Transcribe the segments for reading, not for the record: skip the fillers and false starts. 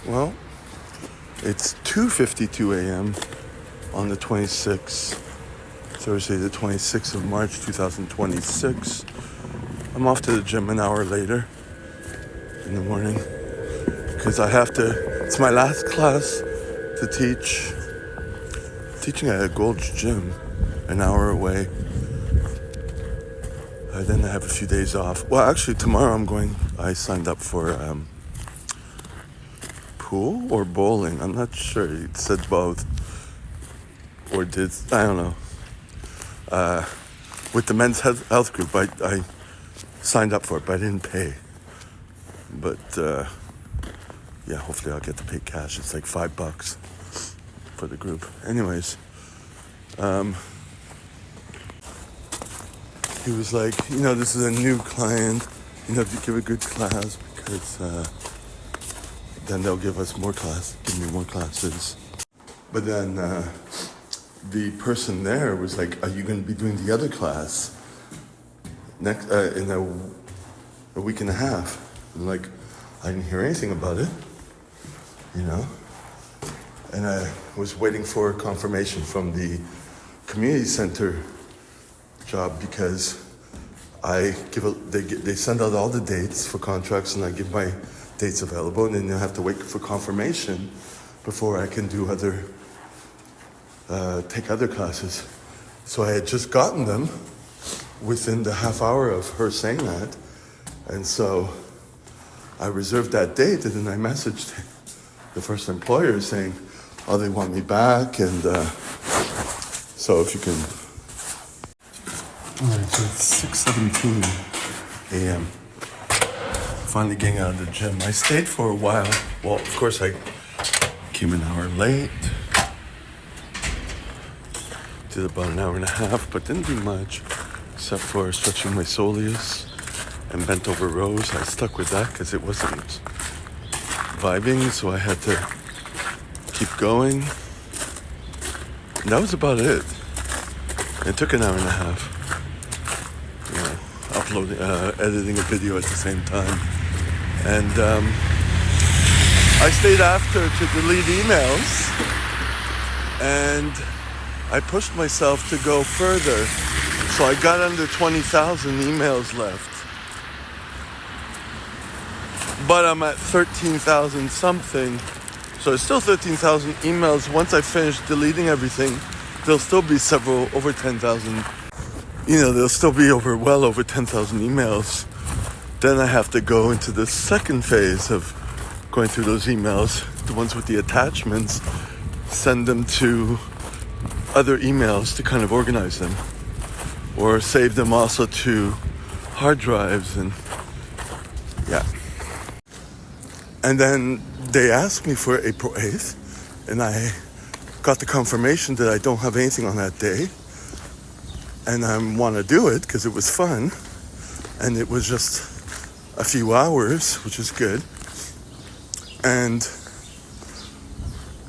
Well, it's 2:52 a.m. on the 26th, Thursday the 26th of March 2026. I'm off to the gym an hour later in the morning because it's my last class to teach. Teaching at a Gold's Gym, an hour away. Then I have a few days off. Well, actually tomorrow I signed up for pool or bowling. I'm not sure. It said both. I don't know. With the men's health group, I signed up for it, but I didn't pay. But yeah, hopefully I'll get to pay cash. It's like $5 for the group. Anyways, he was like, this is a new client. If you give a good class, because then they'll give me more classes. But then the person there was like, are you going to be doing the other class next in a week and a half? I'm like, I didn't hear anything about it, And I was waiting for confirmation from the community center job because they send out all the dates for contracts and I give my dates available, and then you have to wait for confirmation before I can do take other classes. So I had just gotten them within the half hour of her saying that, and so I reserved that date, and then I messaged the first employer saying, oh, they want me back, and so if you can. All right, so it's 6:17 a.m. Finally getting out of the gym. I stayed for a while. Well, of course, I came an hour late. Did about an hour and a half, but didn't do much except for stretching my soleus and bent over rows. I stuck with that because it wasn't vibing, so I had to keep going. And that was about it. It took an hour and a half. Editing a video at the same time. And I stayed after to delete emails, and I pushed myself to go further. So I got under 20,000 emails left. But I'm at 13,000 something. So it's still 13,000 emails. Once I finish deleting everything, there'll still be over 10,000. There'll still be well over 10,000 emails. Then I have to go into the second phase of going through those emails, the ones with the attachments, send them to other emails to kind of organize them, or save them also to hard drives, and yeah. And then they asked me for April 8th, and I got the confirmation that I don't have anything on that day. And I want to do it because it was fun, and it was just a few hours, which is good. And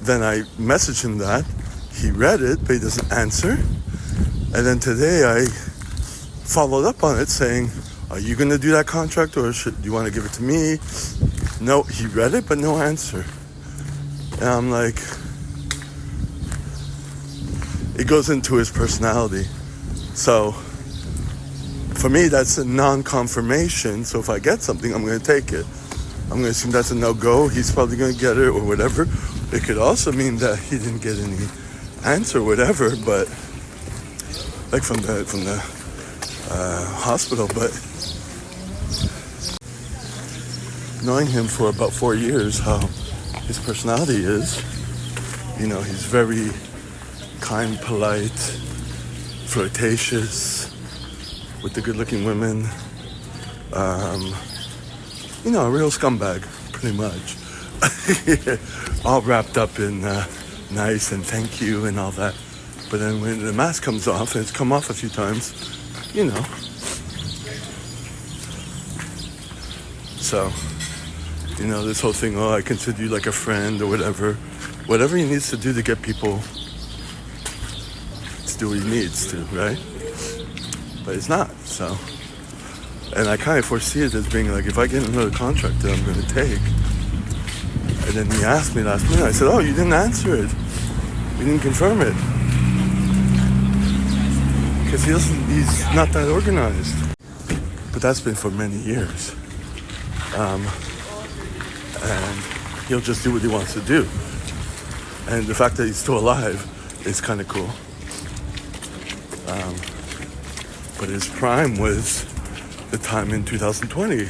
then I messaged him that. He read it, but he doesn't answer. And then today I followed up on it saying, are you going to do that contract, or do you want to give it to me? No, he read it, but no answer. And I'm like, it goes into his personality. So for me, that's a non-confirmation. So if I get something, I'm going to take it. I'm going to assume that's a no-go. He's probably going to get it or whatever. It could also mean that he didn't get any answer or whatever, but like from the hospital. But knowing him for about 4 years, how his personality is, he's very kind, polite, flirtatious with the good-looking women. A real scumbag, pretty much. All wrapped up in nice and thank you and all that. But then when the mask comes off, and it's come off a few times, So, this whole thing, I consider you like a friend or whatever. Whatever he needs to do to get people to do what he needs to, right? But it's not, so. And I kind of foresee it as being like, if I get another contract that I'm going to take, And then he asked me last minute. I said, "Oh, you didn't answer it. You didn't confirm it." Because he's not that organized. But that's been for many years. And he'll just do what he wants to do. And the fact that he's still alive is kind of cool. But his prime was the time in 2020.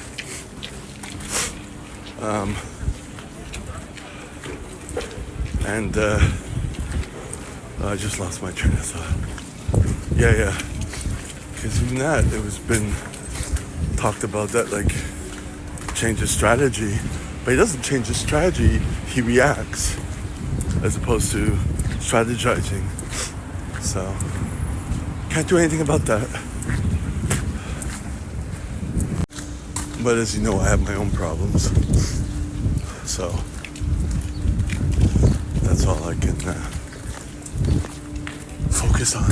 I just lost my train of thought. Yeah. Because even that, it was been talked about that, like, change his strategy. But he doesn't change his strategy, he reacts as opposed to strategizing. So, can't do anything about that. But as you know, I have my own problems. So, that's all I can focus on.